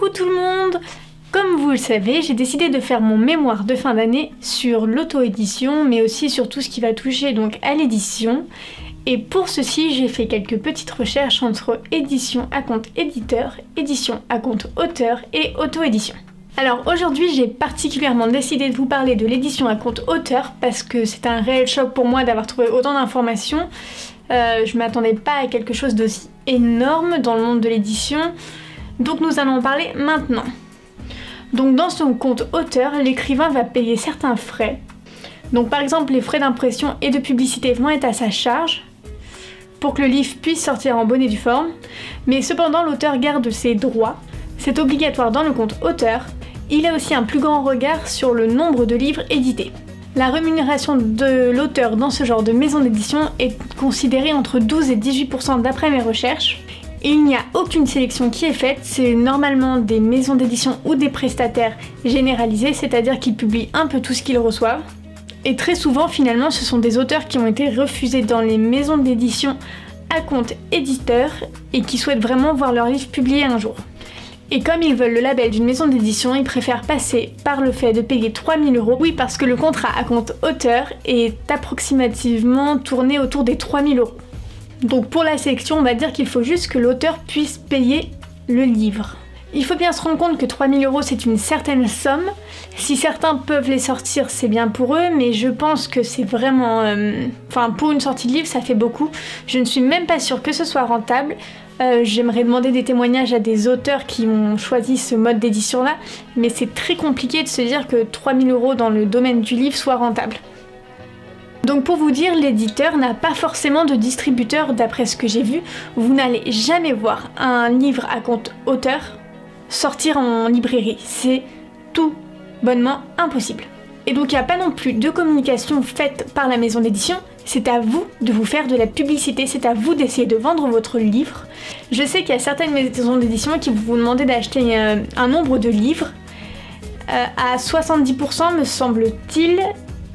Coucou tout le monde! Comme vous le savez, j'ai décidé de faire mon mémoire de fin d'année sur l'auto-édition, mais aussi sur tout ce qui va toucher donc à l'édition. Et pour ceci, j'ai fait quelques petites recherches entre édition à compte éditeur, édition à compte auteur et auto-édition. Alors aujourd'hui, j'ai particulièrement décidé de vous parler de l'édition à compte auteur parce que c'est un réel choc pour moi d'avoir trouvé autant d'informations. Je m'attendais pas à quelque chose d'aussi énorme dans le monde de l'édition, donc nous allons en parler maintenant. Donc dans son compte auteur, l'écrivain va payer certains frais. Donc par exemple, les frais d'impression et de publicité vont être à sa charge pour que le livre puisse sortir en bonne et due forme, mais cependant l'auteur garde ses droits. C'est obligatoire dans le compte auteur. Il a aussi un plus grand regard sur le nombre de livres édités. La rémunération de l'auteur dans ce genre de maison d'édition est considérée entre 12 et 18% d'après mes recherches. Et il n'y a aucune sélection qui est faite, c'est normalement des maisons d'édition ou des prestataires généralisés, c'est-à-dire qu'ils publient un peu tout ce qu'ils reçoivent. Et très souvent, finalement, ce sont des auteurs qui ont été refusés dans les maisons d'édition à compte éditeur et qui souhaitent vraiment voir leur livre publié un jour. Et comme ils veulent le label d'une maison d'édition, ils préfèrent passer par le fait de payer 3 000 €. Oui, parce que le contrat à compte auteur est approximativement tourné autour des 3 000 €. Donc pour la sélection, on va dire qu'il faut juste que l'auteur puisse payer le livre. Il faut bien se rendre compte que 3 000 € c'est une certaine somme. Si certains peuvent les sortir, c'est bien pour eux, mais je pense que c'est vraiment... pour une sortie de livre, ça fait beaucoup. Je ne suis même pas sûre que ce soit rentable. J'aimerais demander des témoignages à des auteurs qui ont choisi ce mode d'édition-là, mais c'est très compliqué de se dire que 3 000 € dans le domaine du livre soit rentable. Donc pour vous dire, l'éditeur n'a pas forcément de distributeur d'après ce que j'ai vu. Vous n'allez jamais voir un livre à compte auteur sortir en librairie. C'est tout bonnement impossible. Et donc il n'y a pas non plus de communication faite par la maison d'édition. C'est à vous de vous faire de la publicité, c'est à vous d'essayer de vendre votre livre. Je sais qu'il y a certaines maisons d'édition qui vous demandent d'acheter un nombre de livres à 70% me semble-t-il.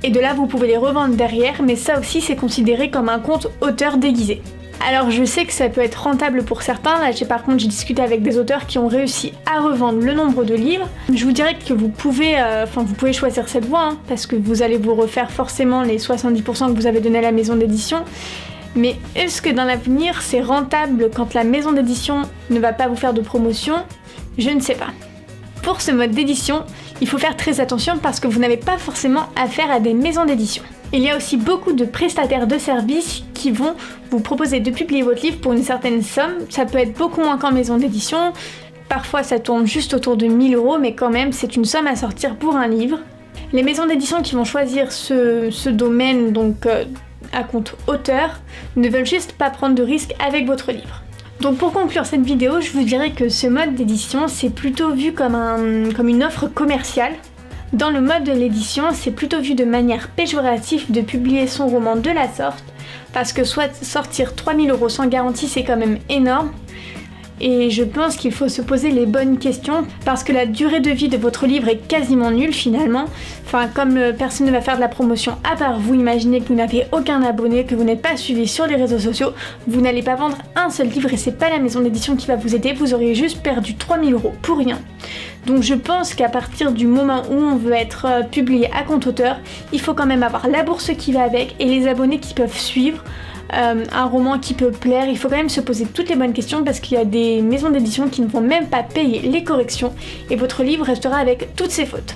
Et de là, vous pouvez les revendre derrière, mais ça aussi, c'est considéré comme un compte auteur déguisé. Alors, je sais que ça peut être rentable pour certains. Là, j'ai discuté avec des auteurs qui ont réussi à revendre le nombre de livres. Je vous dirais que vous pouvez choisir cette voie, hein, parce que vous allez vous refaire forcément les 70% que vous avez donné à la maison d'édition. Mais est-ce que dans l'avenir, c'est rentable quand la maison d'édition ne va pas vous faire de promotion? Je ne sais pas. Pour ce mode d'édition, il faut faire très attention parce que vous n'avez pas forcément affaire à des maisons d'édition. Il y a aussi beaucoup de prestataires de services qui vont vous proposer de publier votre livre pour une certaine somme. Ça peut être beaucoup moins qu'en maison d'édition. Parfois ça tourne juste autour de 1 000 €, mais quand même c'est une somme à sortir pour un livre. Les maisons d'édition qui vont choisir ce domaine, donc à compte auteur, ne veulent juste pas prendre de risques avec votre livre. Donc pour conclure cette vidéo, je vous dirais que ce mode d'édition, c'est plutôt vu comme une offre commerciale. Dans le mode de l'édition, c'est plutôt vu de manière péjorative de publier son roman de la sorte, parce que soit sortir 3 000 € sans garantie, c'est quand même énorme. Et je pense qu'il faut se poser les bonnes questions parce que la durée de vie de votre livre est quasiment nulle finalement. Comme personne ne va faire de la promotion à part vous, imaginez que vous n'avez aucun abonné, que vous n'êtes pas suivi sur les réseaux sociaux, vous n'allez pas vendre un seul livre et c'est pas la maison d'édition qui va vous aider, vous auriez juste perdu 3 000 € pour rien. Donc je pense qu'à partir du moment où on veut être publié à compte auteur, il faut quand même avoir la bourse qui va avec et les abonnés qui peuvent suivre. Un roman qui peut plaire, il faut quand même se poser toutes les bonnes questions parce qu'il y a des maisons d'édition qui ne vont même pas payer les corrections et votre livre restera avec toutes ses fautes.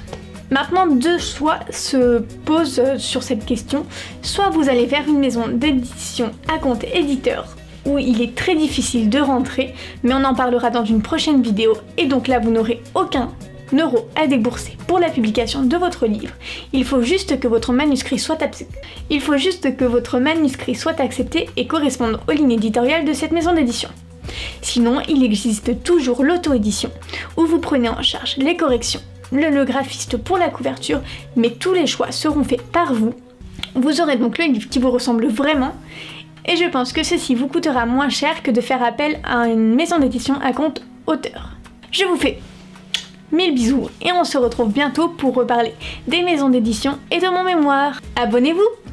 Maintenant, deux choix se posent sur cette question. Soit vous allez vers une maison d'édition à compte éditeur où il est très difficile de rentrer, mais on en parlera dans une prochaine vidéo et donc là vous n'aurez aucun € à débourser pour la publication de votre livre. Il faut juste que votre manuscrit soit accepté et corresponde aux lignes éditoriales de cette maison d'édition. Sinon, il existe toujours l'auto-édition où vous prenez en charge les corrections, le graphiste pour la couverture, mais tous les choix seront faits par vous. Vous aurez donc le livre qui vous ressemble vraiment et je pense que ceci vous coûtera moins cher que de faire appel à une maison d'édition à compte auteur. Je vous fais 1000 bisous et on se retrouve bientôt pour reparler des maisons d'édition et de mon mémoire. Abonnez-vous!